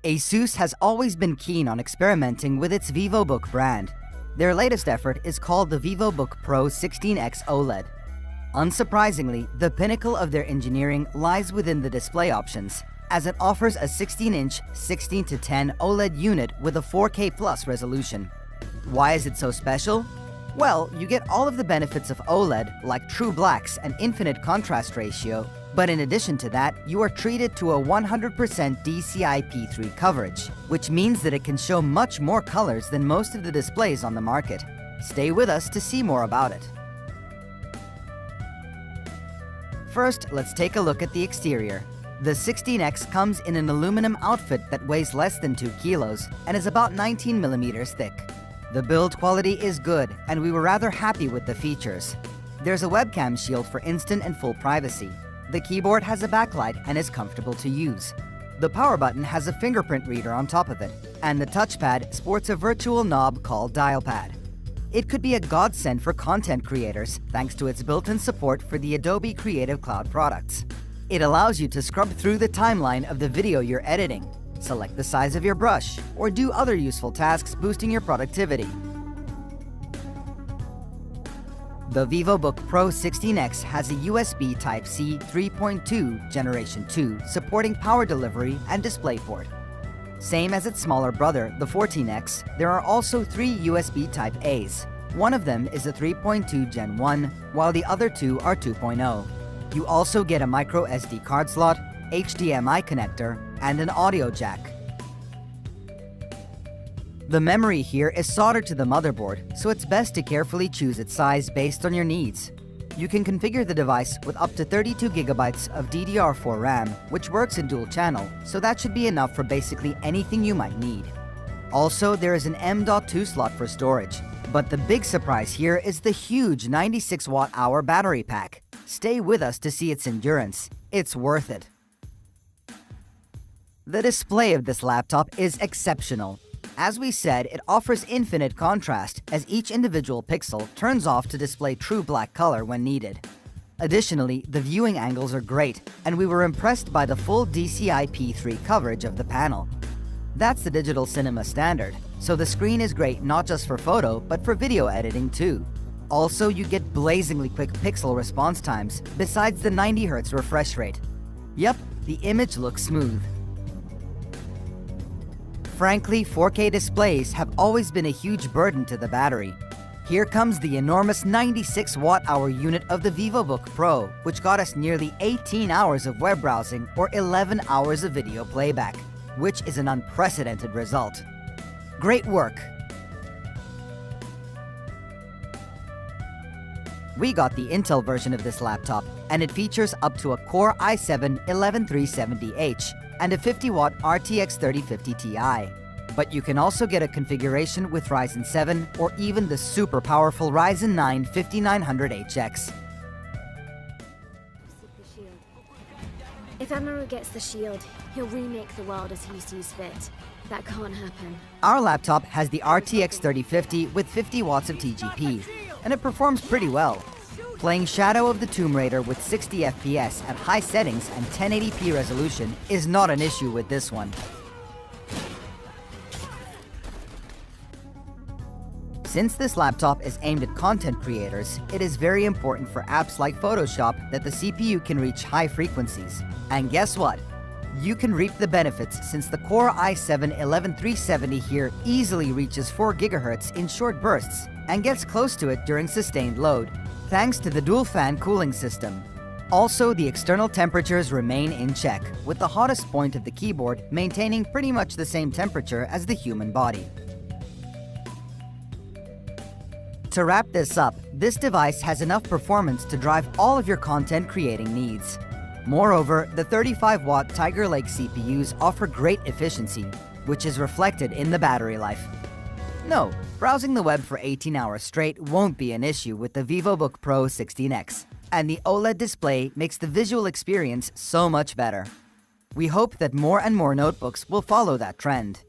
Asus has always been keen on experimenting with its Vivobook brand. Their latest effort is called the Vivobook Pro 16x Oled. Unsurprisingly, the pinnacle of their engineering lies within the display options, as it offers a 16-inch 16:10 OLED unit with a 4K plus resolution. Why is it so special? Well, you get all of the benefits of OLED, like true blacks and infinite contrast ratio, but in addition to that, you are treated to a 100% DCI-P3 coverage, which means that it can show much more colors than most of the displays on the market. Stay with us to see more about it. First, let's take a look at the exterior. The 16X comes in an aluminum outfit that weighs less than 2 kilos and is about 19 millimeters thick. The build quality is good, and we were rather happy with the features. There's a webcam shield for instant and full privacy. The keyboard has a backlight and is comfortable to use. The power button has a fingerprint reader on top of it, and the touchpad sports a virtual knob called Dial Pad. It could be a godsend for content creators thanks to its built-in support for the Adobe Creative Cloud products. It allows you to scrub through the timeline of the video you're editing, select the size of your brush, or do other useful tasks boosting your productivity. The Vivobook Pro 16x has a USB Type-C 3.2 Generation 2 supporting power delivery and DisplayPort. Same as its smaller brother, the 14X, there are also 3 USB Type-A's. One of them is a 3.2 Gen 1, while the other 2 are 2.0. You also get a micro SD card slot, HDMI connector, and an audio jack. The memory here is soldered to the motherboard, so it's best to carefully choose its size based on your needs. You can configure the device with up to 32 GB of DDR4 RAM, which works in dual channel, so that should be enough for basically anything you might need. Also, there is an M.2 slot for storage, but the big surprise here is the huge 96 watt-hour battery pack. Stay with us to see its endurance. It's worth it. The display of this laptop is exceptional. As we said, it offers infinite contrast as each individual pixel turns off to display true black color when needed. Additionally, the viewing angles are great, and we were impressed by the full DCI-P3 coverage of the panel. That's the digital cinema standard, so the screen is great not just for photo, but for video editing too. Also, you get blazingly quick pixel response times, besides the 90 Hz refresh rate. Yep, the image looks smooth. Frankly, 4K displays have always been a huge burden to the battery. Here comes the enormous 96 watt-hour unit of the Vivobook Pro, which got us nearly 18 hours of web browsing or 11 hours of video playback, which is an unprecedented result. Great work! We got the Intel version of this laptop, and it features up to a Core i7-11370H and a 50-watt RTX 3050 Ti. But you can also get a configuration with Ryzen 7 or even the super powerful Ryzen 9 5900HX. If Amaru gets the shield, he'll remake the world as he sees fit. That can't happen. Our laptop has the RTX 3050 with 50 watts of TGP, and it performs pretty well. Playing Shadow of the Tomb Raider with 60 FPS at high settings and 1080p resolution is not an issue with this one. Since this laptop is aimed at content creators, it is very important for apps like Photoshop that the CPU can reach high frequencies. And guess what? You can reap the benefits since the Core i7-11370 here easily reaches 4 GHz in short bursts and gets close to it during sustained load, thanks to the dual-fan cooling system. Also, the external temperatures remain in check, with the hottest point of the keyboard maintaining pretty much the same temperature as the human body. To wrap this up, this device has enough performance to drive all of your content creating needs. Moreover, the 35-watt Tiger Lake CPUs offer great efficiency, which is reflected in the battery life. No, browsing the web for 18 hours straight won't be an issue with the Vivobook Pro 16x, and the OLED display makes the visual experience so much better. We hope that more and more notebooks will follow that trend.